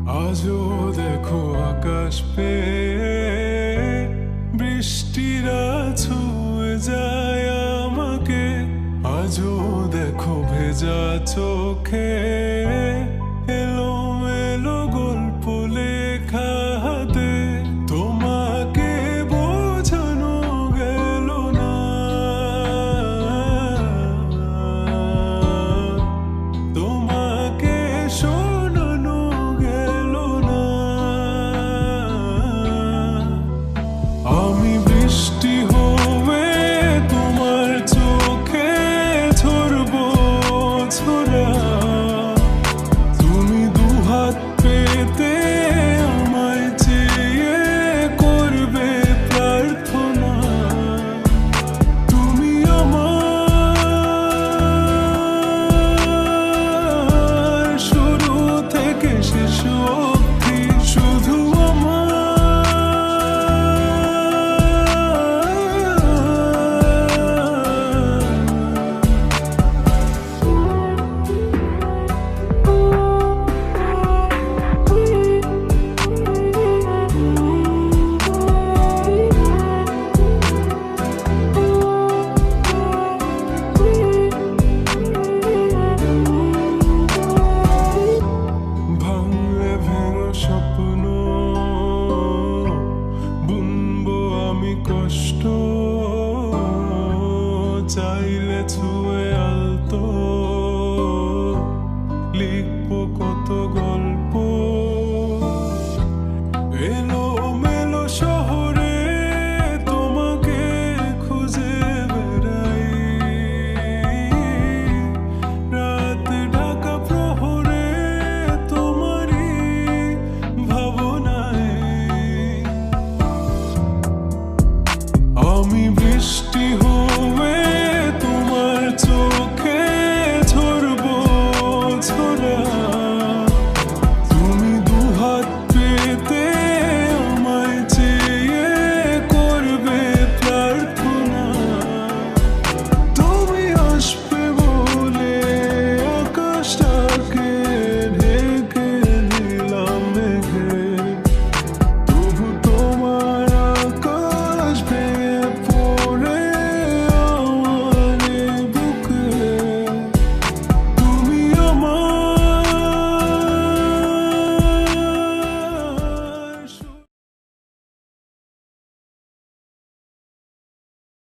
আজও দেখো আকাশ পেয়ে বৃষ্টিরা ছুঁয়ে যায় আমাকে। আজও দেখো ভেজা চোখে এলোমেলো গল্প লেখা হাতে। তোমাকে বোঝানো গেল না, তোমাকে শোনানো গেল না। আমি বৃষ্টি হয়ে তোমার চোখে ঝরবো ছোড়া। তুমি দুহাত পেতে আমায় চেয়ে করবে প্রার্থনা। তুমি আমার শুরু থেকে শেষ অবধি শুধু ভাঙলে ভেঙো স্বপ্ন বুনবো আমি কষ্ট। চাইলে ছুঁয়ে আলতো লিখবো কত গল্প।